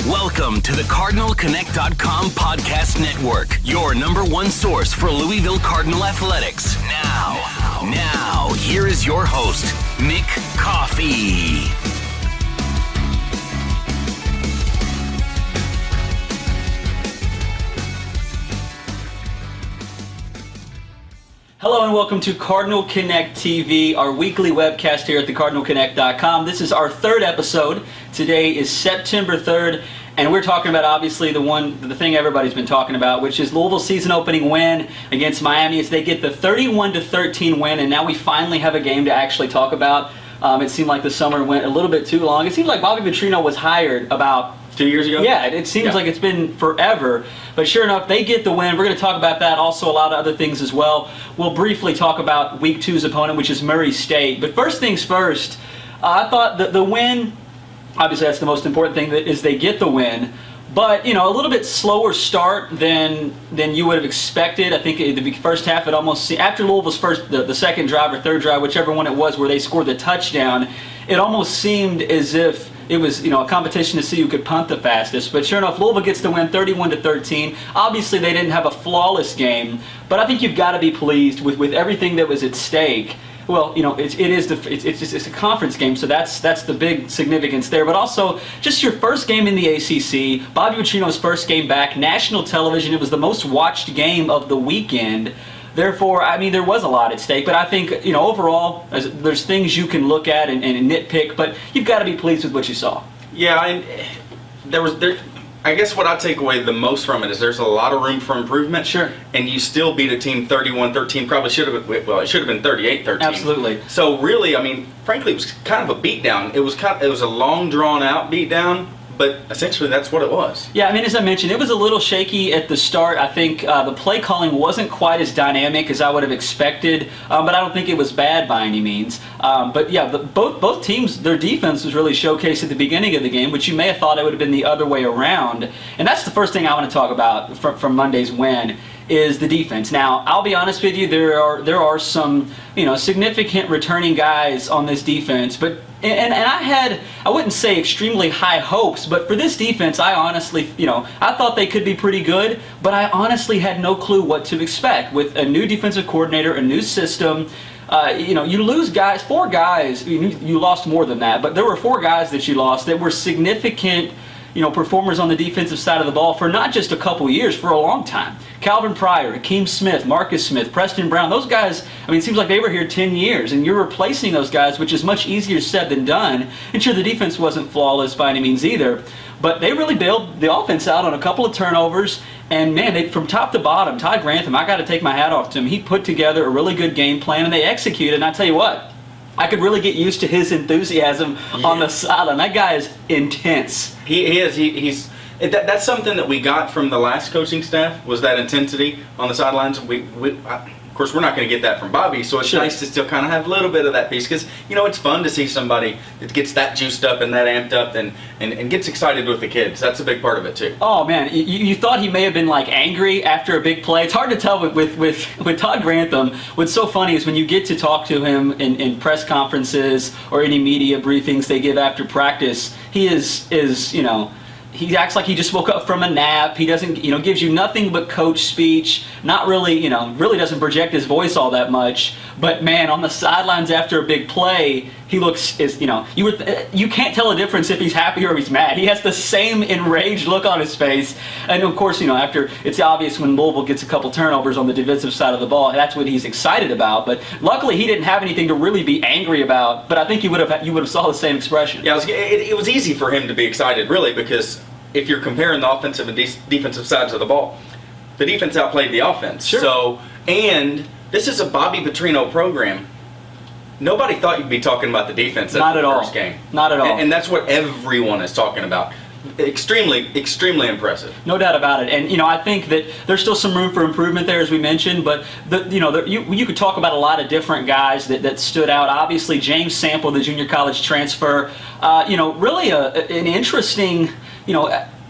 Welcome to the CardinalConnect.com podcast network, your number one source for Louisville Cardinal athletics. Now, here is your host, Nick Coffey. Hello and welcome to Cardinal Connect TV, our weekly webcast here at the CardinalConnect.com. This is our third episode. Today is September 3rd, and we're talking about obviously the thing everybody's been talking about, which is Louisville's season opening win against Miami as they get the 31-13 win, and now we finally have a game to actually talk about. It seemed like the summer went a little bit too long. It seemed like Bobby Petrino was hired about 2 years ago? Yeah, it seems like it's been forever. But sure enough, they get the win. We're going to talk about that, also a lot of other things as well. We'll briefly talk about Week 2's opponent, which is Murray State. But first things first, I thought that the win, obviously that's the most important thing, is they get the win. But, a little bit slower start than you would have expected. I think the first half, it almost, after Louisville's the second drive or third drive, whichever one it was, where they scored the touchdown, it almost seemed as if it was, a competition to see who could punt the fastest. But sure enough, Louisville gets the win 31-13. Obviously, they didn't have a flawless game, but I think you've got to be pleased with everything that was at stake. Well, it's a conference game, so that's the big significance there. But also, just your first game in the ACC, Bobby Petrino's first game back, national television. It was the most watched game of the weekend. Therefore, there was a lot at stake. But I think, overall, there's things you can look at and nitpick, but you've got to be pleased with what you saw. Yeah, and I guess what I take away the most from it is there's a lot of room for improvement. Sure. And you still beat a team 31-13. Probably should have been, it should have been 38-13. Absolutely. So really, frankly, it was kind of a beatdown. It was a long, drawn-out beatdown. But essentially, that's what it was. Yeah, as I mentioned, it was a little shaky at the start. I think the play calling wasn't quite as dynamic as I would have expected, but I don't think it was bad by any means. But yeah, both teams, their defense was really showcased at the beginning of the game, which you may have thought it would have been the other way around. And that's the first thing I want to talk about from Monday's win, is the defense. Now, I'll be honest with you, there are some significant returning guys on this defense, but and I wouldn't say extremely high hopes, but for this defense, I honestly, I thought they could be pretty good, but I honestly had no clue what to expect with a new defensive coordinator, a new system. You lose guys, 4 guys. You lost more than that, but there were 4 guys that you lost that were significant, performers on the defensive side of the ball for not just a couple years, for a long time. Calvin Pryor, Akeem Smith, Marcus Smith, Preston Brown, those guys, it seems like they were here 10 years, and you're replacing those guys, which is much easier said than done. And sure, the defense wasn't flawless by any means either, but they really bailed the offense out on a couple of turnovers, and man, from top to bottom, Todd Grantham, I got to take my hat off to him. He put together a really good game plan, and they executed, and I tell you what, I could really get used to his enthusiasm on the sideline. That guy is intense. He is. That's something that we got from the last coaching staff, was that intensity on the sidelines. Of course, we're not going to get that from Bobby, so it's nice to still kind of have a little bit of that piece, because it's fun to see somebody that gets that juiced up and that amped up and gets excited with the kids. That's a big part of it too. Oh man, you thought he may have been angry after a big play. It's hard to tell with Todd Grantham. What's so funny is when you get to talk to him in press conferences or any media briefings they give after practice, he he acts like he just woke up from a nap. He doesn't, gives you nothing but coach speech. Not really, really doesn't project his voice all that much. But man, on the sidelines after a big play, he looks, you can't tell a difference if he's happy or if he's mad. He has the same enraged look on his face. And of course, after, it's obvious when Louisville gets a couple turnovers on the defensive side of the ball, that's what he's excited about. But luckily, he didn't have anything to really be angry about. But I think you would have saw the same expression. Yeah, it was easy for him to be excited, really, because if you're comparing the offensive and defensive sides of the ball, the defense outplayed the offense. Sure. So, and this is a Bobby Petrino program. Nobody thought you'd be talking about the defense at the first game. Not at all. And that's what everyone is talking about. Extremely, extremely impressive. No doubt about it. And, I think that there's still some room for improvement there, as we mentioned, but, you could talk about a lot of different guys that stood out. Obviously, James Sample, the junior college transfer, really an interesting,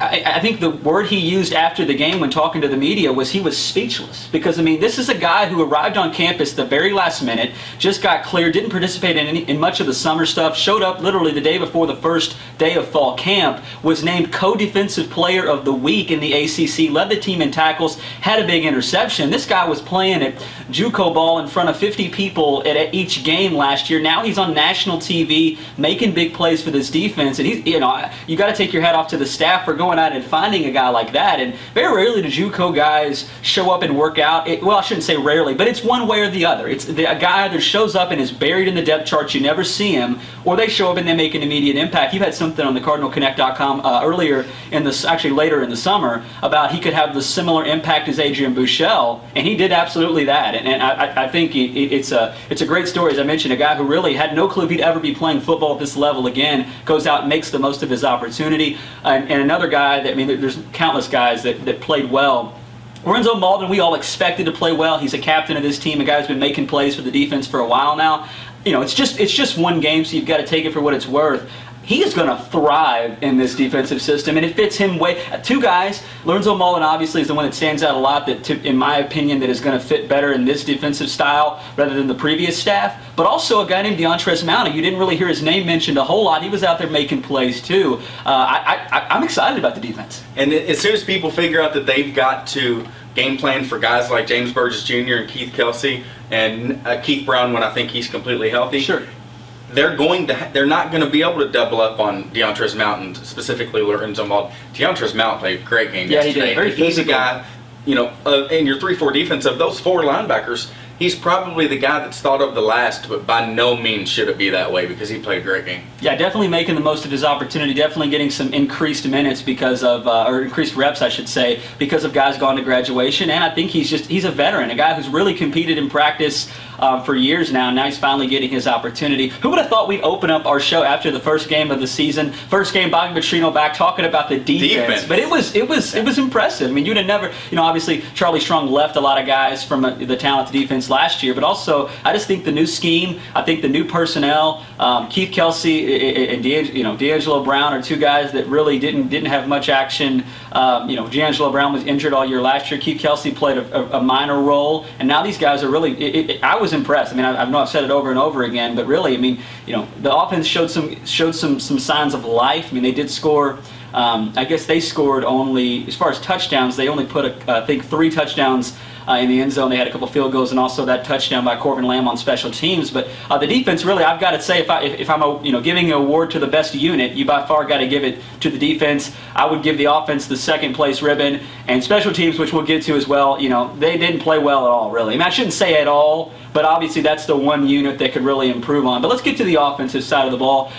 I think the word he used after the game when talking to the media was he was speechless. Because, I mean, this is a guy who arrived on campus the very last minute, just got cleared, didn't participate in much of the summer stuff, showed up literally the day before the first day of fall camp, was named co-defensive player of the week in the ACC, led the team in tackles, had a big interception. This guy was playing at JUCO ball in front of 50 people at each game last year. Now he's on national TV making big plays for this defense. And he's, you got to take your hat off to the staff for going out and finding a guy like that. And very rarely do JUCO guys show up and work out. Well, I shouldn't say rarely, but it's one way or the other. It's a guy either shows up and is buried in the depth charts, you never see him, or they show up and they make an immediate impact. You had something on the CardinalConnect.com later in the summer about he could have the similar impact as Adrian Buechele, and he did absolutely that. And I think it's a great story. As I mentioned, a guy who really had no clue if he'd ever be playing football at this level again, goes out and makes the most of his opportunity. And another guy that, I mean, there's countless guys that played well. Lorenzo Malden, we all expected to play well. He's a captain of this team, a guy who's been making plays for the defense for a while now. It's just one game, so you've got to take it for what it's worth. He is going to thrive in this defensive system, and it fits him way. Two guys, Lorenzo Malden obviously is the one that stands out a lot, in my opinion, that is going to fit better in this defensive style rather than the previous staff. But also a guy named DeAndres Mounting. You didn't really hear his name mentioned a whole lot. He was out there making plays too. I'm excited about the defense. And as soon as people figure out that they've got to game plan for guys like James Burgess Jr. and Keith Kelsey and Keith Brown when I think he's completely healthy. Sure. They're not going to be able to double up on DeAndres Mountain, specifically Lorenzo Malden. DeAndres Mountain played a great game yesterday. He did. Very He's physical. a guy, in your 3-4 defense, of those 4 linebackers, he's probably the guy that's thought of the last, but by no means should it be that way because he played a great game. Yeah, definitely making the most of his opportunity, definitely getting some increased minutes because of, or increased reps, I should say, because of guys gone to graduation. And I think he's a veteran, a guy who's really competed in practice for years now. Now he's finally getting his opportunity. Who would have thought we'd open up our show after the first game of the season? First game, Bobby Petrino back talking about the defense. But it was impressive. I mean, you'd have never, obviously Charlie Strong left a lot of guys from the talented defense last year, but also I just think the new scheme, I think the new personnel, Keith Kelsey and D'Angelo Brown are two guys that really didn't have much action. D'Angelo Brown was injured all year last year. Keith Kelsey played a minor role, and now these guys are really. I was impressed. I mean, I know I've said it over and over again, but really, I mean, the offense showed some signs of life. I mean, they did score. I guess they scored only, as far as touchdowns, they only put I think 3 touchdowns in the end zone. They had a couple field goals and also that touchdown by Corbin Lamb on special teams. But the defense, really, I've got to say, if I'm giving an award to the best unit, you by far got to give it to the defense. I would give the offense the second place ribbon, and special teams, which we'll get to as well. They didn't play well at all, really. I mean, I shouldn't say at all, but obviously that's the one unit that could really improve on. But let's get to the offensive side of the ball.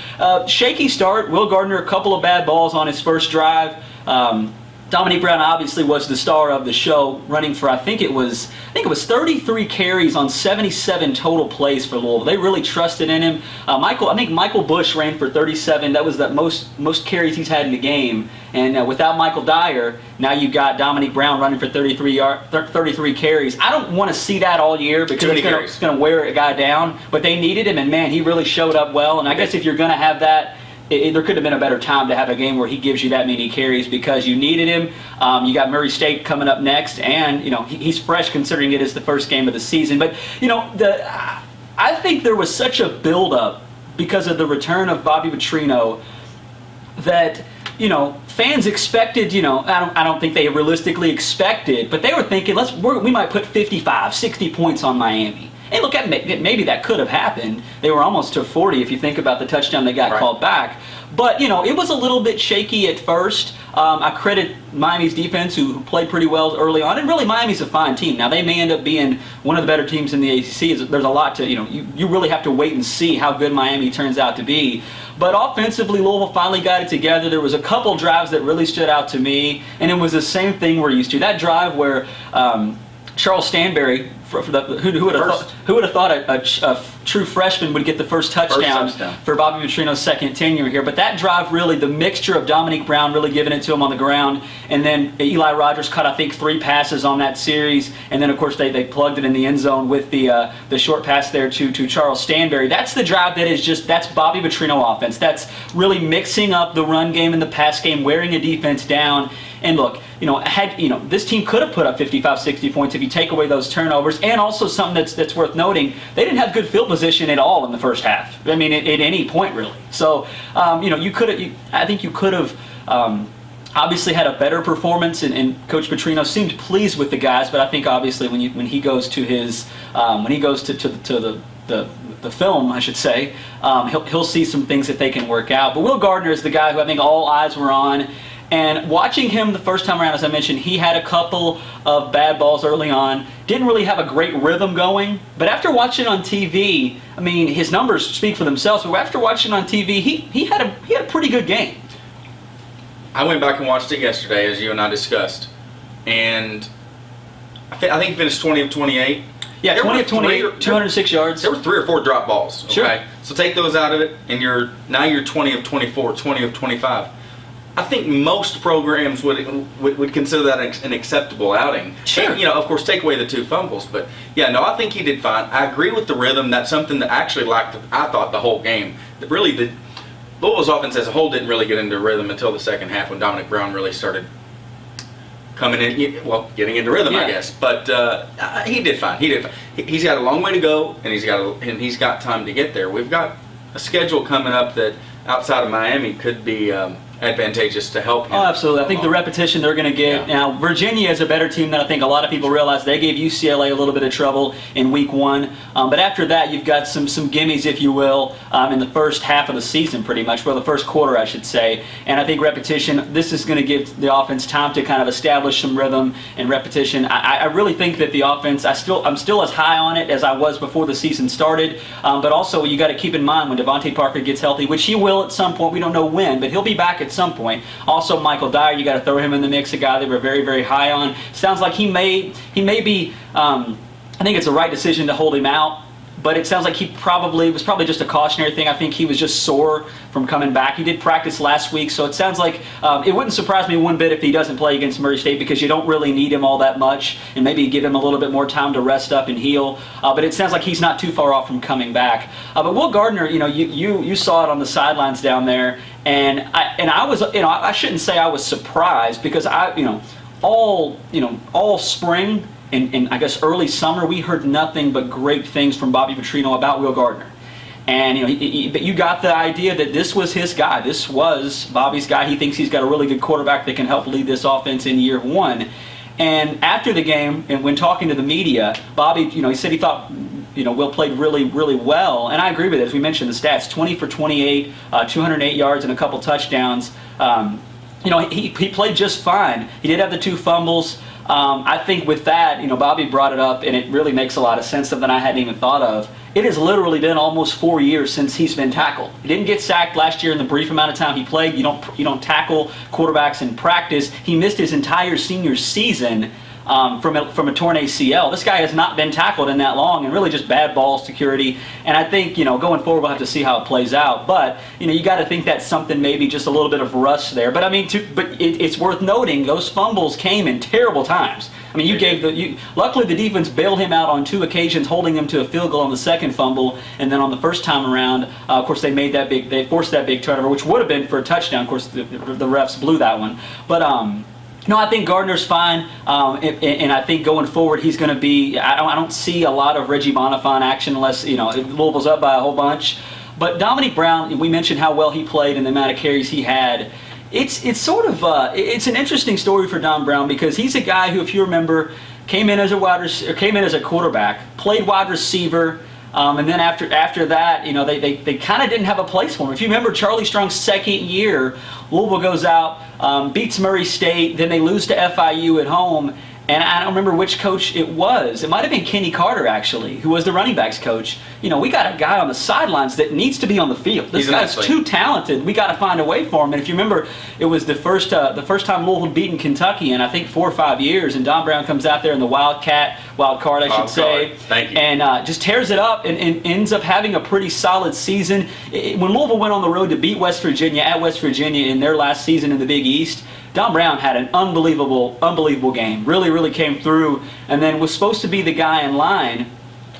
Shaky start. Will Gardner, a couple of bad balls on his first drive. Dominique Brown obviously was the star of the show, running for I think it was 33 carries on 77 total plays for Louisville. They really trusted in him. I think Michael Bush ran for 37. That was the most carries he's had in the game. And without Michael Dyer, now you've got Dominique Brown running for 33 carries. I don't want to see that all year because it's going to wear a guy down. But they needed him, and man, he really showed up well. And I guess if you're going to have that, there could have been a better time to have a game where he gives you that many carries because you needed him. You got Murray State coming up next, and he's fresh considering it is the first game of the season. But I think there was such a buildup because of the return of Bobby Petrino that fans expected. I don't think they realistically expected, but they were thinking we might put 55, 60 points on Miami. And look, maybe that could have happened. They were almost to 40 if you think about the touchdown they got called back. But, it was a little bit shaky at first. I credit Miami's defense, who played pretty well early on. And really, Miami's a fine team. Now, they may end up being one of the better teams in the ACC. There's a lot to, you really have to wait and see how good Miami turns out to be. But offensively, Louisville finally got it together. There was a couple drives that really stood out to me. And it was the same thing we're used to. That drive where Charles Stanberry who would have thought a true freshman would get the first touchdown for Bobby Petrino's second tenure here? But that drive, really, the mixture of Dominique Brown really giving it to him on the ground, and then Eli Rogers caught, I think, 3 passes on that series, and then of course they plugged it in the end zone with the short pass there to Charles Stanberry. That's the drive that's Bobby Petrino offense. That's really mixing up the run game and the pass game, wearing a defense down. And look, this team could have put up 55, 60 points if you take away those turnovers. And also something that's worth noting, they didn't have good field position at all in the first half. I mean, at any point really. So, I think you could have obviously had a better performance, and Coach Petrino seemed pleased with the guys. But I think obviously when he goes to the film, I should say, he'll see some things that they can work out. But Will Gardner is the guy who I think all eyes were on. And watching him the first time around, as I mentioned, he had a couple of bad balls early on. Didn't really have a great rhythm going. But after watching on TV, I mean, his numbers speak for themselves. But after watching on TV, he had a pretty good game. I went back and watched it yesterday, as you and I discussed, and I think he finished 20 of 28. Yeah, 20 of 28, 206 yards. There were 3 or 4 drop balls. Okay? Sure. So take those out of it, and you're 20 of 24, 20 of 25. I think most programs would consider that an acceptable outing. Sure. And, of course, take away the 2 fumbles. But, yeah, no, I think he did fine. I agree with the rhythm. That's something that actually lacked, I thought, the whole game. Really, the Louisville's offense as a whole didn't really get into rhythm until the second half when Dominic Brown really started coming in, getting into rhythm, I guess. But he did fine. He's got a long way to go, and he's got time to get there. We've got a schedule coming up that outside of Miami could be advantageous to help him. Oh, absolutely. I think the repetition they're going to get. Yeah. Now, Virginia is a better team than I think a lot of people realize. They gave UCLA a little bit of trouble in week 1. But after that, you've got some gimmies, if you will, in the first half of the season pretty much, the first quarter, I should say. And I think repetition, this is going to give the offense time to kind of establish some rhythm and repetition. I really think that the offense, I'm still as high on it as I was before the season started. But also, you got to keep in mind when Devontae Parker gets healthy, which he will at some point. We don't know when, but he'll be back at some point. Also, Michael Dyer, you got to throw him in the mix, a guy they were very, very high on. Sounds like he may be, I think it's the right decision to hold him out, but it sounds like it was probably just a cautionary thing. I think he was just sore from coming back. He did practice last week, so it sounds like it wouldn't surprise me one bit if he doesn't play against Murray State, because you don't really need him all that much, and maybe give him a little bit more time to rest up and heal. But it sounds like he's not too far off from coming back. But Will Gardner, you saw it on the sidelines down there, and I was, I shouldn't say I was surprised, because all spring and I guess early summer, we heard nothing but great things from Bobby Petrino about Will Gardner. And but you got the idea that this was his guy. This was Bobby's guy. He thinks he's got a really good quarterback that can help lead this offense in year 1. And after the game, and when talking to the media, Bobby, he said he thought Will played really, really well. And I agree with it. As we mentioned, the stats: 20 for 28, 208 yards, and a couple touchdowns. He played just fine. He did have the 2 fumbles. I think with that, Bobby brought it up, and it really makes a lot of sense, something I hadn't even thought of. It has literally been almost 4 years since he's been tackled. He didn't get sacked last year in the brief amount of time he played. You don't tackle quarterbacks in practice. He missed his entire senior season from a torn ACL. This guy has not been tackled in that long, and really just bad ball security. And I think going forward we'll have to see how it plays out. But you got to think that's something, maybe just a little bit of rust there. But I mean, it's worth noting those fumbles came in terrible times. I mean, luckily the defense bailed him out on 2 occasions, holding him to a field goal on the second fumble, and then on the first time around, of course, they forced that big turnover, which would have been for a touchdown. Of course, the refs blew that one. But no, I think Gardner's fine, and I think going forward he's going to be. I don't see a lot of Reggie Bonifant action unless Louisville's up by a whole bunch. But Dominique Brown, we mentioned how well he played and the amount of carries he had. It's sort of it's an interesting story for Dom Brown, because he's a guy who, if you remember, came in as a quarterback, played wide receiver. And then after that, they kind of didn't have a place for him. If you remember Charlie Strong's second year, Louisville goes out, beats Murray State, then they lose to FIU at home, and I don't remember which coach it was. It might have been Kenny Carter, actually, who was the running backs coach. We got a guy on the sidelines that needs to be on the field. This guy's too talented. We got to find a way for him. And if you remember, it was the first time Louisville had beaten Kentucky in, I think, 4 or 5 years, and Don Brown comes out there in the wild card, I should say. Thank you. And just tears it up and ends up having a pretty solid season. When Louisville went on the road to beat West Virginia at West Virginia in their last season in the Big East, Don Brown had an unbelievable game. Really came through, and then was supposed to be the guy in line.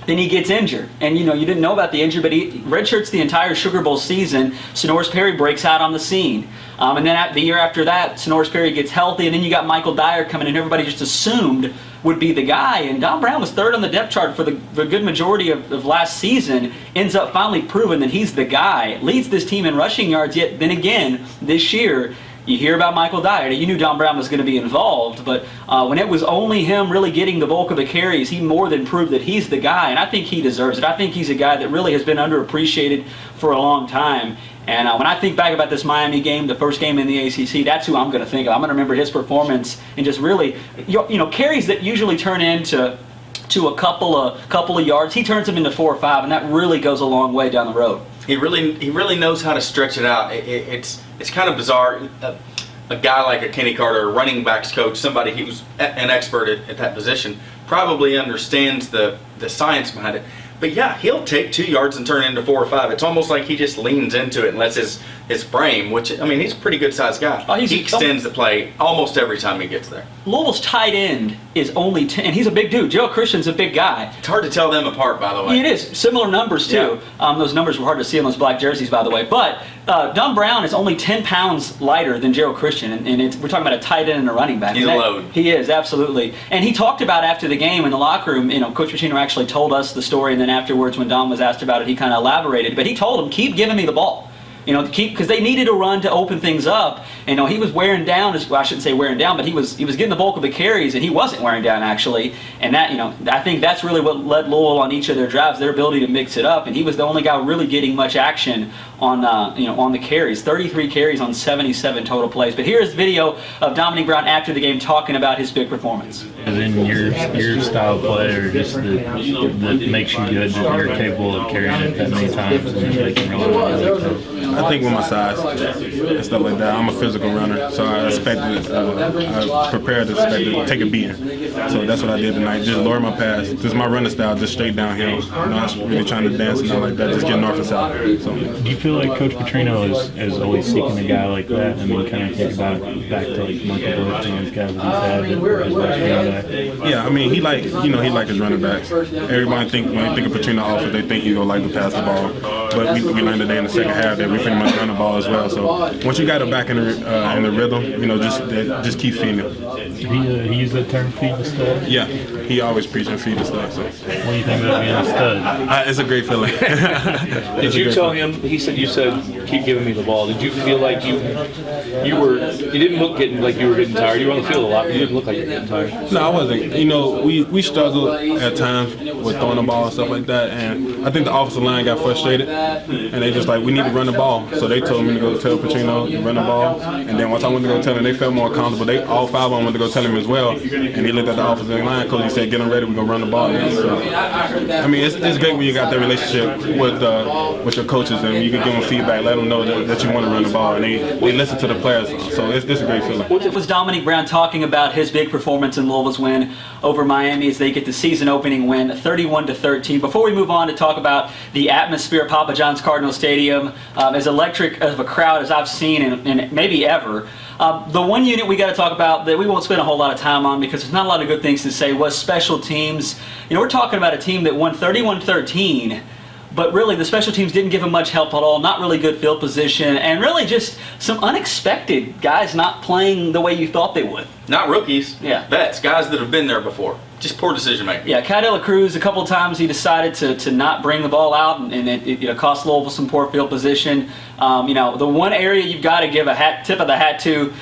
Then he gets injured, and you didn't know about the injury, but he redshirts the entire Sugar Bowl season. Sonoris Perry breaks out on the scene, and then the year after that, Sonoris Perry gets healthy, and then you got Michael Dyer coming in. Everybody just assumed would be the guy, and Don Brown was third on the depth chart for the good majority of last season. Ends up finally proving that he's the guy. Leads this team in rushing yards. Yet then again this year, you hear about Michael Dyer. You knew Don Brown was going to be involved, but when it was only him really getting the bulk of the carries, he more than proved that he's the guy, and I think he deserves it. I think he's a guy that really has been underappreciated for a long time. And when I think back about this Miami game, the first game in the ACC, that's who I'm going to think of. I'm going to remember his performance and just really, carries that usually turn into a couple of yards. He turns them into 4 or 5, and that really goes a long way down the road. He really knows how to stretch it out. It's kind of bizarre. A guy like a Kenny Carter, a running backs coach, somebody who's an expert at that position, probably understands the science behind it. But yeah, he'll take 2 yards and turn it into 4 or 5. It's almost like he just leans into it and lets his frame, which, he's a pretty good sized guy. He extends the play almost every time he gets there. Louisville's tight end is only 10, and he's a big dude. Joe Christian's a big guy. It's hard to tell them apart, by the way. It is. Similar numbers, too. Yeah. Those numbers were hard to see on those black jerseys, by the way. But Don Brown is only 10 pounds lighter than Gerald Christian, and we're talking about a tight end and a running back. He's a load. He is, absolutely. And he talked about after the game in the locker room, Coach Pitino actually told us the story, and then afterwards when Don was asked about it, he kind of elaborated. But he told him, keep giving me the ball. Because they needed a run to open things up. And he was wearing down. I shouldn't say wearing down, but he was getting the bulk of the carries, and he wasn't wearing down actually. And that, I think that's really what led Louisville on each of their drives, their ability to mix it up. And he was the only guy really getting much action on on the carries. 33 carries on 77 total plays. But here's video of Dominique Brown after the game talking about his big performance. In your style of play, or just that makes you good, that you're capable of carrying it that many times and making really. I think with my size and stuff like that, I'm a physical runner, so I prepared to expect to take a beating. So that's what I did tonight, just lower my pass. Just my running style, just straight downhill. I'm not really trying to dance and not like that, just get north and south. So. Do you feel like Coach Petrino is always seeking a guy like that? Kind of think about it back to like Michael Brooks and these guys that he's had as running back. Yeah, he like his running backs. Everybody when they think of Petrino offense, they think he's gonna like to pass the ball. But we learned today in the second half that we pretty much run the ball as well. So once you got it back in the rhythm, just keep feeding it. He used that term, feed the stud? Yeah, he always preaching feed the stud. So. What do you think about being a stud? It's a great feeling. Did you tell him? You said keep giving me the ball. Did you feel like you didn't look like you were getting tired? You were on the field a lot, but you didn't look like you were getting tired. No, I wasn't. We struggled at times with throwing the ball and stuff like that, and I think the offensive line got frustrated, and they just like, we need to run the ball. So they told me to go tell Petrino to run the ball, and then once I went to go tell them, they felt more comfortable. All 5 of them went to go tell him as well, and he looked at the offensive line coach. He said, "Get them ready. We're gonna run the ball." So, it's great when you got that relationship with your coaches, and you can give them feedback, let them know that you want to run the ball, and they listen to the players. So it's a great feeling. It was Dominique Brown talking about his big performance in Louisville's win over Miami as they get the season opening win, 31-13. Before we move on to talk about the atmosphere at Papa John's Cardinal Stadium, as electric of a crowd as I've seen in maybe ever. The one unit we got to talk about that we won't spend a whole lot of time on because there's not a lot of good things to say was special teams. We're talking about a team that won 31-13. But really, the special teams didn't give them much help at all. Not really good field position, and really just some unexpected guys not playing the way you thought they would. Not rookies. Yeah. Vets, guys that have been there before. Just poor decision making. Yeah, Kai De La Cruz, a couple of times he decided to not bring the ball out, and it cost Louisville some poor field position. The one area you've got to give a tip of the hat to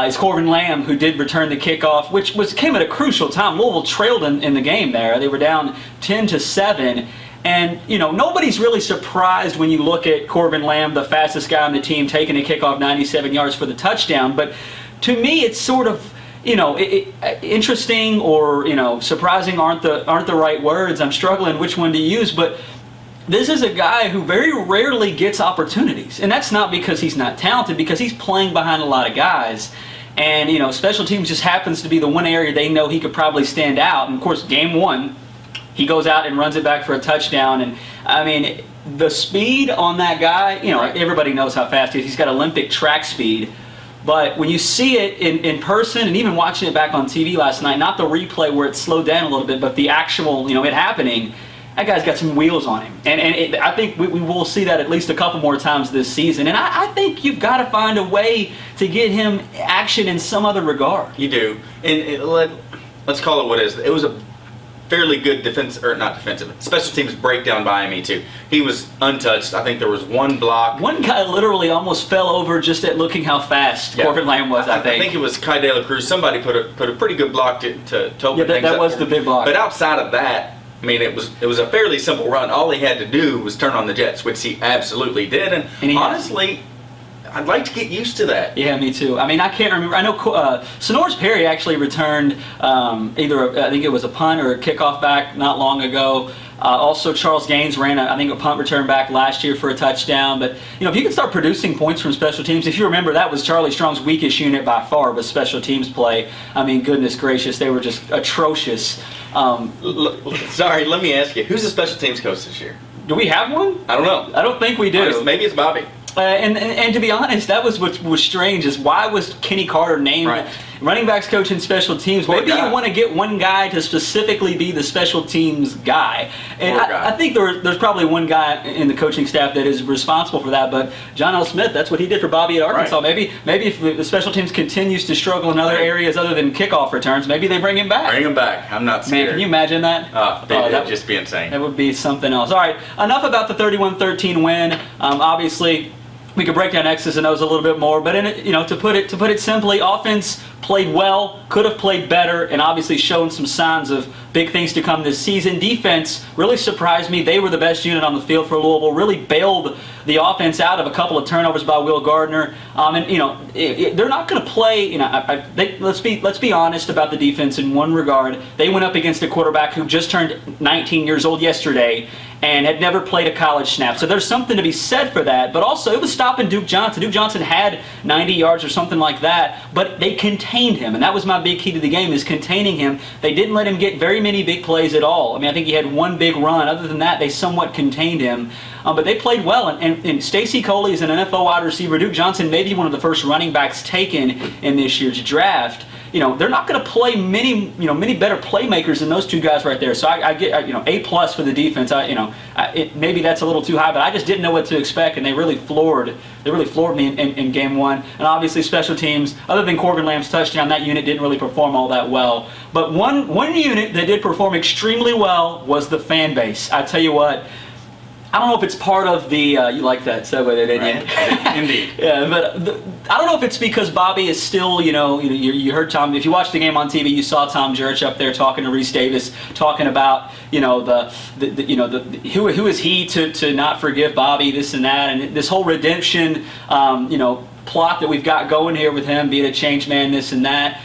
is Corbin Lamb, who did return the kickoff, which came at a crucial time. Louisville trailed in the game there. They were down 10-7. And, nobody's really surprised when you look at Corbin Lamb, the fastest guy on the team, taking a kickoff 97 yards for the touchdown. But to me, it's sort of, interesting or surprising aren't the right words. I'm struggling which one to use, but this is a guy who very rarely gets opportunities, and that's not because he's not talented, because he's playing behind a lot of guys. And special teams just happens to be the one area they know he could probably stand out. And of course, game one, he goes out and runs it back for a touchdown. And I mean, the speed on that guy, everybody knows how fast he is. He's got Olympic track speed. But when you see it in person, and even watching it back on TV last night, not the replay where it slowed down a little bit, but the actual, it happening, that guy's got some wheels on him. And I think we will see that at least a couple more times this season. And I think you've got to find a way to get him action in some other regard. You do. And let's call it what it is. It was a fairly good special teams breakdown by me too. He was untouched. I think there was one block. One guy literally almost fell over just at looking how fast Corbin Lamb was, I think. I think it was Kai De La Cruz. Somebody put a pretty good block to open things up. That was the big block. But outside of that, I mean, it was a fairly simple run. All he had to do was turn on the jets, which he absolutely did. And honestly, I'd like to get used to that. Yeah, me too. I mean, I can't remember. I know Sonoris Perry actually returned either I think it was a punt or a kickoff back not long ago. Also, Charles Gaines ran, I think, a punt return back last year for a touchdown. But, if you can start producing points from special teams, if you remember, that was Charlie Strong's weakest unit by far, was special teams play. I mean, goodness gracious, they were just atrocious. Sorry, let me ask you, who's the special teams coach this year? Do we have one? I don't know. I don't think we do. Honestly, maybe it's Bobby. And to be honest, that was what was strange, is why was Kenny Carter named running backs coach in special teams? Maybe you want to get one guy to specifically be the special teams guy. And I think there's probably one guy in the coaching staff that is responsible for that, but John L. Smith, that's what he did for Bobby at Arkansas. Right. Maybe if the special teams continues to struggle in other areas other than kickoff returns, maybe they bring him back. Bring him back. I'm not scared. Man, can you imagine that? That would just be insane. That would be something else. All right, enough about the 31-13 win. Obviously, we could break down X's and O's a little bit more, but to put it simply, offense played well, could have played better, and obviously shown some signs of big things to come this season. Defense really surprised me. They were the best unit on the field for Louisville. Really bailed the offense out of a couple of turnovers by Will Gardner. They're not going to play. Let's be honest about the defense in one regard. They went up against a quarterback who just turned 19 years old yesterday and had never played a college snap. So there's something to be said for that. But also, it was stopping Duke Johnson. Duke Johnson had 90 yards or something like that, but they contained him. And that was my big key to the game, is containing him. They didn't let him get very many big plays at all. I mean, I think he had one big run. Other than that, they somewhat contained him. But they played well. And Stacey Coley is an NFL wide receiver. Duke Johnson may be one of the first running backs taken in this year's draft. They're not going to play many better playmakers than those two guys right there. So I get A+ for the defense. Maybe that's a little too high, but I just didn't know what to expect, and they really floored me in game one. And obviously, special teams, other than Corbin Lamb's touchdown, that unit didn't really perform all that well. But one unit that did perform extremely well was the fan base. I tell you what. I don't know if it's part of the, you like that segue there, didn't you? Indeed. Yeah, but I don't know if it's because Bobby is still, you heard Tom, if you watched the game on TV, you saw Tom Jurich up there talking to Reese Davis, talking about, who is he to not forgive Bobby, this and that, and this whole redemption, plot that we've got going here with him, being a changed man, this and that.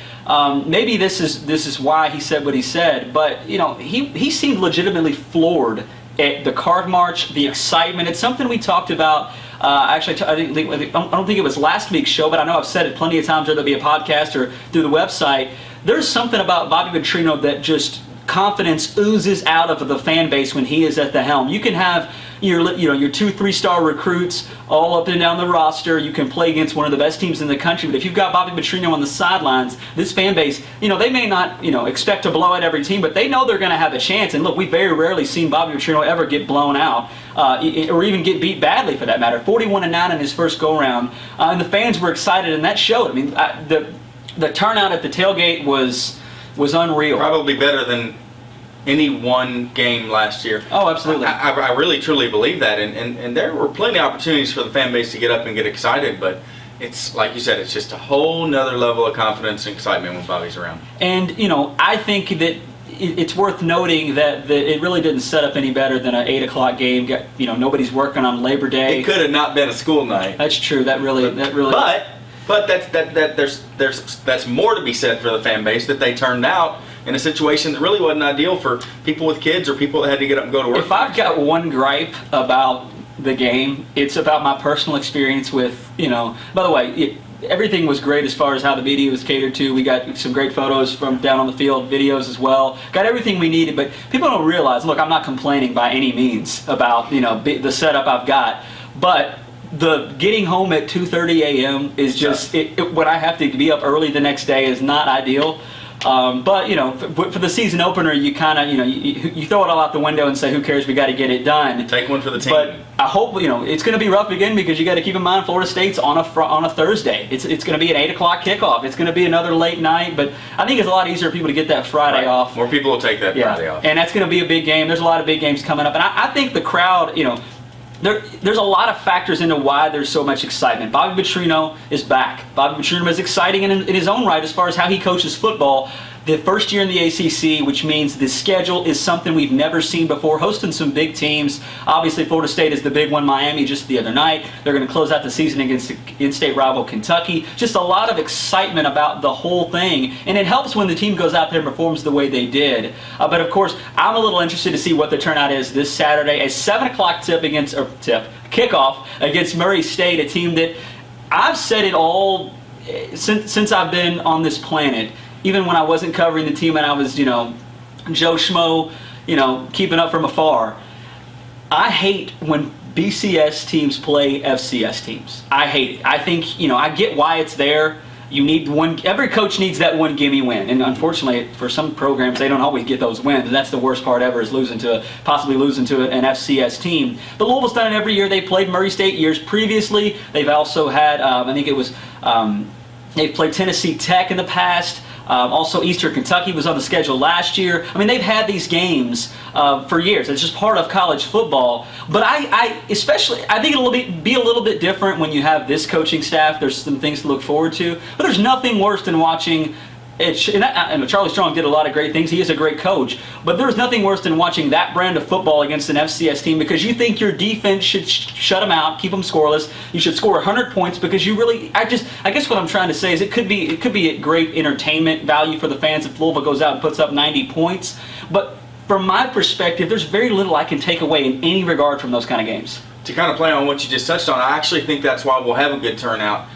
Maybe this is why he said what he said, but, he seemed legitimately floored at the card march, the excitement. It's something we talked about. I don't think it was last week's show, but I know I've said it plenty of times, whether it be a podcast or through the website. There's something about Bobby Petrino that just confidence oozes out of the fan base when he is at the helm. You can have your 2-3-star recruits all up and down the roster. You can play against one of the best teams in the country, but if you've got Bobby Petrino on the sidelines, this fan base, they may not, expect to blow out every team, but they know they're going to have a chance. And look, we've very rarely seen Bobby Petrino ever get blown out, or even get beat badly for that matter. 41-9 in his first go-round, and the fans were excited, and that showed. I mean, the turnout at the tailgate was unreal. Probably better than any one game last year. Oh, absolutely. I really, truly believe that. And there were plenty of opportunities for the fan base to get up and get excited, but it's, like you said, it's just a whole nother level of confidence and excitement when Bobby's around. And, I think that it's worth noting that it really didn't set up any better than an 8 o'clock game. Nobody's working on Labor Day. It could have not been a school night. That's true. That really. But But that's more to be said for the fan base that they turned out in a situation that really wasn't ideal for people with kids or people that had to get up and go to work. If I've got one gripe about the game, it's about my personal experience with, by the way, everything was great as far as how the media was catered to. We got some great photos from down on the field, videos as well. Got everything we needed, but people don't realize, look, I'm not complaining by any means about, the setup I've got, but the getting home at 2:30 a.m. is just, when I have to be up early the next day is not ideal. But for the season opener, you kind of you throw it all out the window and say, who cares? We got to get it done. Take one for the team. But I hope it's going to be rough again because you got to keep in mind Florida State's on a Thursday. It's going to be an 8 o'clock kickoff. It's going to be another late night. But I think it's a lot easier for people to get that Friday off. More people will take that Friday off. And that's going to be a big game. There's a lot of big games coming up, and I think the crowd, There's a lot of factors into why there's so much excitement. Bobby Petrino is back. Bobby Petrino is exciting in his own right as far as how he coaches football. The first year in the ACC, which means the schedule is something we've never seen before, hosting some big teams. Obviously, Florida State is the big one, Miami just the other night. They're going to close out the season against the in-state rival Kentucky. Just a lot of excitement about the whole thing, and it helps when the team goes out there and performs the way they did. But of course, I'm a little interested to see what the turnout is this Saturday. A 7 o'clock kickoff against Murray State, a team that I've said it all since I've been on this planet. Even when I wasn't covering the team and I was, Joe Schmo, keeping up from afar. I hate when BCS teams play FCS teams. I hate it. I think, I get why it's there. You need every coach needs that one gimme win. And unfortunately, for some programs, they don't always get those wins. And that's the worst part ever, is possibly losing to an FCS team. But Louisville's done it every year. They played Murray State years previously. They've also had, they've played Tennessee Tech in the past. Also, Eastern Kentucky was on the schedule last year. I mean, they've had these games for years. It's just part of college football. But I think it'll be a little bit different when you have this coaching staff. There's some things to look forward to. But there's nothing worse than watching. And Charlie Strong did a lot of great things. He is a great coach. But there's nothing worse than watching that brand of football against an FCS team, because you think your defense should shut them out, keep them scoreless. You should score 100 points because you really. I guess what I'm trying to say is it could be a great entertainment value for the fans if Louisville goes out and puts up 90 points. But from my perspective, there's very little I can take away in any regard from those kind of games. To kind of play on what you just touched on, I actually think that's why we'll have a good turnout,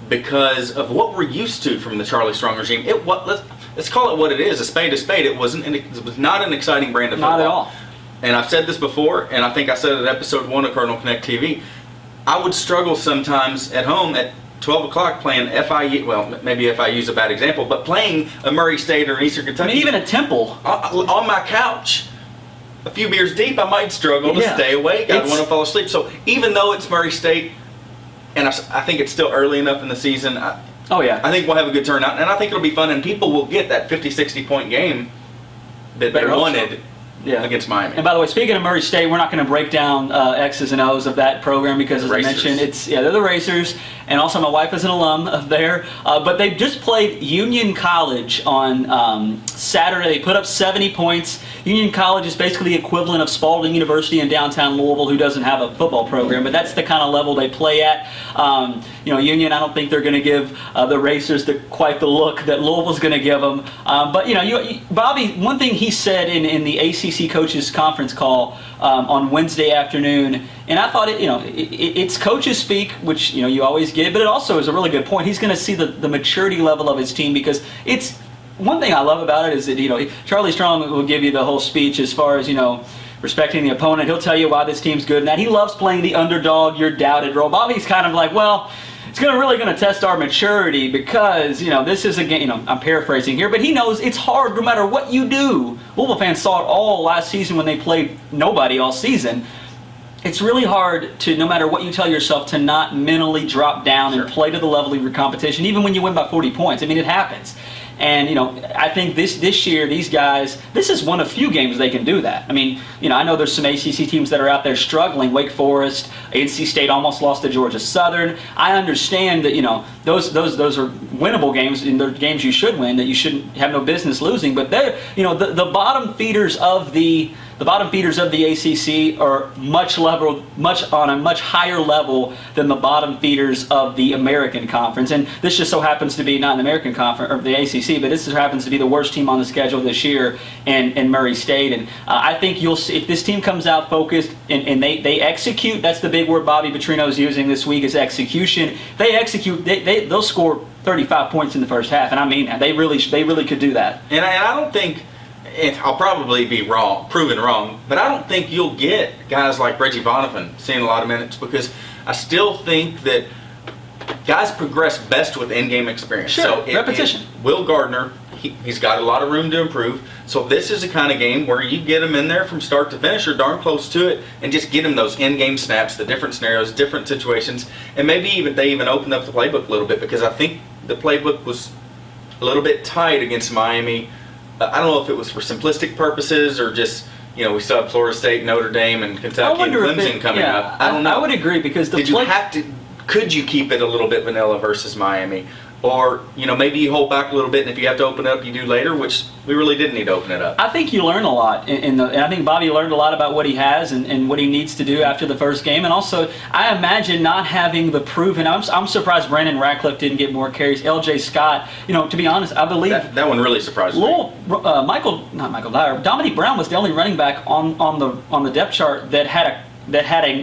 because of what we're used to from the Charlie Strong regime. Let's call it what it is, a spade. It was not an exciting brand of football. Not at all. And I've said this before, and I think I said it at episode 1 of Cardinal Connect TV. I would struggle sometimes at home at 12 o'clock playing FIU. Well, maybe FIU's a bad example, but playing a Murray State or an Eastern Kentucky. I mean, even a Temple. On my couch, a few beers deep, I might struggle to stay awake. I'd want to fall asleep. So even though it's Murray State, and I think it's still early enough in the season, I think we'll have a good turnout, and I think it'll be fun, and people will get that 50, 60-point game that they wanted against Miami. And by the way, speaking of Murray State, we're not going to break down X's and O's of that program because, as I mentioned, they're the Racers, and also my wife is an alum of there. But they just played Union College on Saturday. They put up 70 points. Union College is basically the equivalent of Spalding University in downtown Louisville, who doesn't have a football program, but that's the kind of level they play at. Union, I don't think they're going to give the Racers quite the look that Louisville's going to give them. But Bobby, one thing he said in the ACC coaches conference call on Wednesday afternoon, and I thought it's coaches speak, which you always get, but it also is a really good point. He's going to see the maturity level of his team, because it's. One thing I love about it is that, Charlie Strong will give you the whole speech as far as, respecting the opponent. He'll tell you why this team's good and that. He loves playing the underdog, your doubted role. Bobby's kind of like, well, it's really going to test our maturity because, this is a game, I'm paraphrasing here, but he knows it's hard no matter what you do. Louisville fans saw it all last season when they played nobody all season. It's really hard to, no matter what you tell yourself, to not mentally drop down and play to the level of your competition, even when you win by 40 points. I mean, it happens. And, I think this year, these guys, this is one of few games they can do that. I mean, I know there's some ACC teams that are out there struggling. Wake Forest, NC State almost lost to Georgia Southern. I understand that, those are winnable games, and they're games you should win, that you shouldn't have no business losing. But they're, the bottom feeders of the the bottom feeders of the ACC are on a much higher level than the bottom feeders of the American Conference. And this just so happens to be not an American Conference or the ACC, but this just happens to be the worst team on the schedule this year in Murray State. And I think you'll see if this team comes out focused and they execute. That's the big word Bobby Petrino is using this week is execution. They execute. They'll score 35 points in the first half, and I mean they really could do that. And I don't think. I'll probably be proven wrong, but I don't think you'll get guys like Reggie Bonifant seeing a lot of minutes because I still think that guys progress best with in-game experience. Sure, so repetition. Will Gardner, he's got a lot of room to improve. So this is the kind of game where you get him in there from start to finish or darn close to it and just get him those in-game snaps, the different scenarios, different situations, and maybe they even opened up the playbook a little bit because I think the playbook was a little bit tight against Miami. I don't know if it was for simplistic purposes or just, we still have Florida State, Notre Dame, and Kentucky and Clemson coming up. I don't know. I would agree because could you keep it a little bit vanilla versus Miami? Or, maybe you hold back a little bit, and if you have to open it up, you do later, which we really didn't need to open it up. I think you learn a lot, and I think Bobby learned a lot about what he has and what he needs to do after the first game. And also, I imagine not having the proven. I'm surprised Brandon Ratcliffe didn't get more carries. L.J. Scott, to be honest, I believe that one really surprised me. Dominique Brown was the only running back on the depth chart that had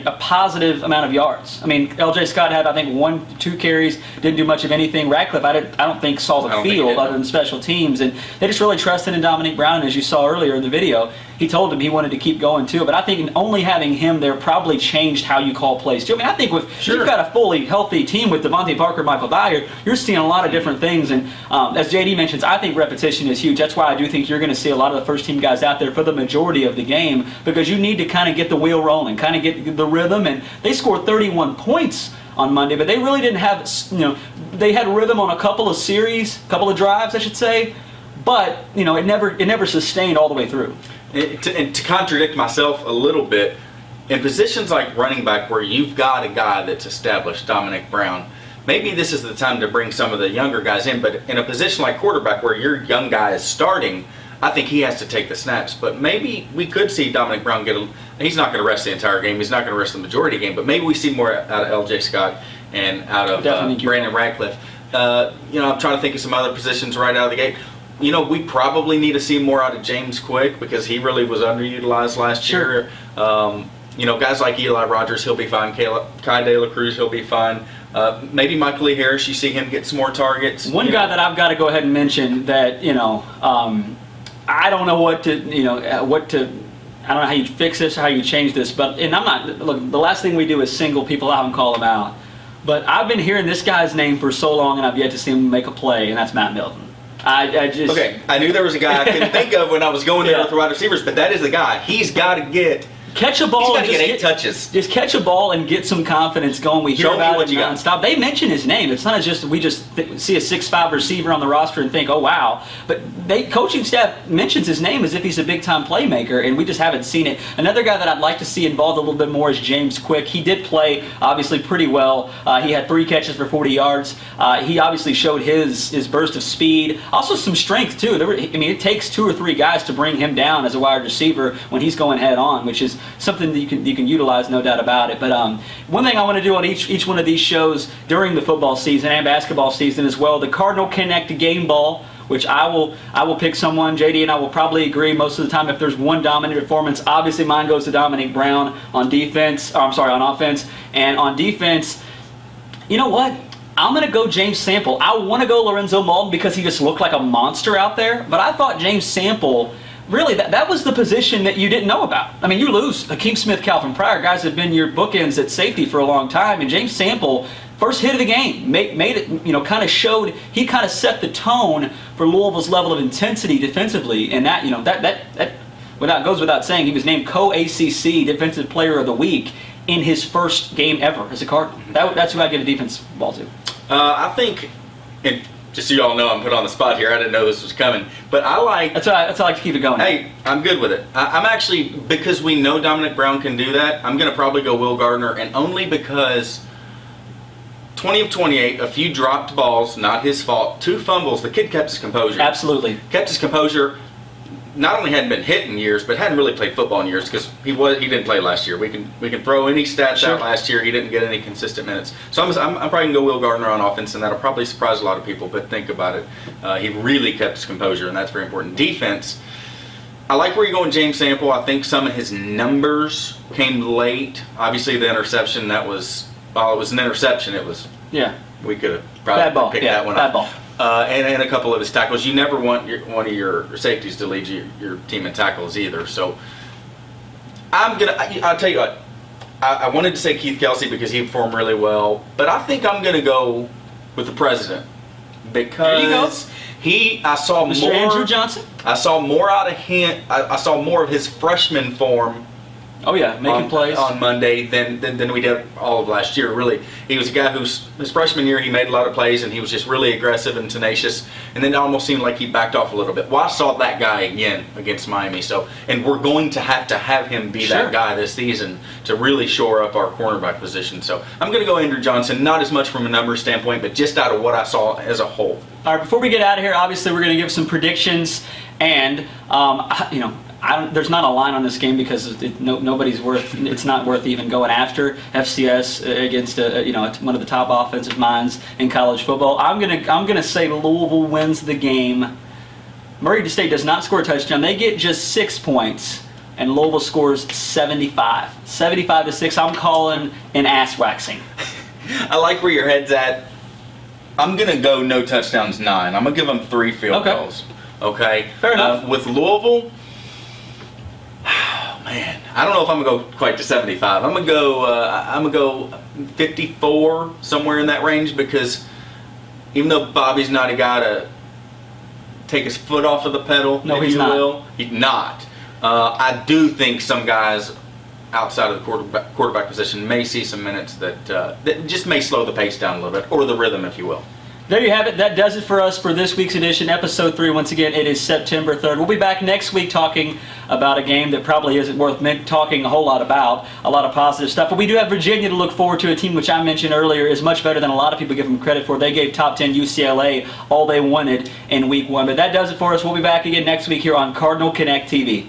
a positive amount of yards. I mean, L.J. Scott had, I think, 1-2 carries, didn't do much of anything. Ratcliffe, I don't think saw the field other than special teams. And they just really trusted in Dominique Brown. And as you saw earlier in the video, he told him he wanted to keep going too. But I think only having him there probably changed how you call plays too. I mean, I think if you've got a fully healthy team with Devontae Parker, Michael Dyer, you're seeing a lot of different things. And as JD mentions, I think repetition is huge. That's why I do think you're going to see a lot of the first team guys out there for the majority of the game because you need to kind of get the wheel rolling, kind of get the rhythm. And they scored 31 points on Monday, but they really didn't have, they had rhythm on a couple of drives, I should say. But, it never sustained all the way through. And to contradict myself a little bit, in positions like running back where you've got a guy that's established, Dominic Brown, maybe this is the time to bring some of the younger guys in, but in a position like quarterback where your young guy is starting, I think he has to take the snaps. But maybe we could see Dominic Brown he's not going to rest the entire game, he's not going to rest the majority of the game, but maybe we see more out of L.J. Scott and out of Brandon Ratcliffe. I'm trying to think of some other positions right out of the gate. We probably need to see more out of James Quick because he really was underutilized last year. Guys like Eli Rogers, he'll be fine. Kai De La Cruz, he'll be fine. Maybe Michael Lee Harris, you see him get some more targets. One guy that I've got to go ahead and mention that, I don't know I don't know how you fix this or how you change this, but the last thing we do is single people out and call them out. But I've been hearing this guy's name for so long and I've yet to see him make a play, and that's Matt Milton. I knew there was a guy I couldn't think of when I was going there with the wide receivers, but that is the guy. He's got to get catch a ball. He's got to get 8 touches. Just catch a ball and get some confidence going. We hear about it nonstop. They mention his name. It's not just we just see a 6'5" receiver on the roster and think, oh wow. But coaching staff mentions his name as if he's a big time playmaker, and we just haven't seen it. Another guy that I'd like to see involved a little bit more is James Quick. He did play obviously pretty well. He had 3 catches for 40 yards. He obviously showed his burst of speed, also some strength too. It takes 2 or 3 guys to bring him down as a wide receiver when he's going head on, which is something that you can utilize, no doubt about it. But one thing I want to do on each one of these shows during the football season and basketball season as well, the Cardinal Connect game ball, which I will pick someone. JD and I will probably agree most of the time if there's one dominant performance. Obviously mine goes to Dominique Brown on defense. On offense. And on defense, you know what? I'm going to go James Sample. I want to go Lorenzo Malton because he just looked like a monster out there. But I thought James Sample, really, that was the position that you didn't know about. I mean, you lose Hakeem Smith, Calvin Pryor, guys have been your bookends at safety for a long time. And James Sample, first hit of the game, made it, kind of showed, he kind of set the tone for Louisville's level of intensity defensively. And that, that goes without saying, he was named co-ACC Defensive Player of the Week in his first game ever as a Cardinal. That's who I give the defense ball to. I think, and just so you all know, I'm put on the spot here. I didn't know this was coming, but I like. That's why I like to keep it going. Hey, I'm good with it. I'm actually, because we know Dominic Brown can do that, I'm going to probably go Will Gardner, and only because 20 of 28, a few dropped balls, not his fault, 2 fumbles. The kid kept his composure. Absolutely. Kept his composure. not only hadn't been hit in years, but hadn't really played football in years because he didn't play last year. We can throw any stats out last year. He didn't get any consistent minutes. So I'm probably going to go Will Gardner on offense, and that'll probably surprise a lot of people, but think about it. He really kept his composure, and that's very important. Defense, I like where you're going, James Sample. I think some of his numbers came late. Obviously, the interception, while it was an interception, we could have probably picked that one up. Bad ball. And a couple of his tackles. You never want one of your safeties to lead your team in tackles either. So I'll tell you what, I wanted to say Keith Kelsey because he performed really well, but I think I'm going to go with the president because I saw Mr. more. Andrew Johnson? I saw more out of him. I saw more of his freshman form. Oh yeah, making plays on Monday than we did all of last year. Really, he was a guy his freshman year he made a lot of plays and he was just really aggressive and tenacious. And then it almost seemed like he backed off a little bit. Well, I saw that guy again against Miami. And we're going to have him be that guy this season to really shore up our cornerback position. So I'm going to go Andrew Johnson, not as much from a numbers standpoint, but just out of what I saw as a whole. All right, before we get out of here, obviously we're going to give some predictions, and there's not a line on this game because it's not worth even going after FCS against one of the top offensive minds in college football. I'm gonna say Louisville wins the game. Murray State does not score a touchdown. They get just 6 points, and Louisville scores 75. 75-6. I'm calling an ass waxing. I like where your head's at. I'm going to go no touchdowns 9. I'm going to give them 3 field goals. Okay? Fair enough. With Louisville, man, I don't know if I'm going to go quite to 75. I'm going to go 54, somewhere in that range, because even though Bobby's not a guy to take his foot off of the pedal, he's not. He's not. I do think some guys outside of the quarterback position may see some minutes that just may slow the pace down a little bit, or the rhythm, if you will. There you have it. That does it for us for this week's edition, episode 3. Once again, it is September 3rd. We'll be back next week talking about a game that probably isn't worth talking a whole lot about, a lot of positive stuff. But we do have Virginia to look forward to, a team which I mentioned earlier is much better than a lot of people give them credit for. They gave top 10 UCLA all they wanted in week 1. But that does it for us. We'll be back again next week here on Cardinal Connect TV.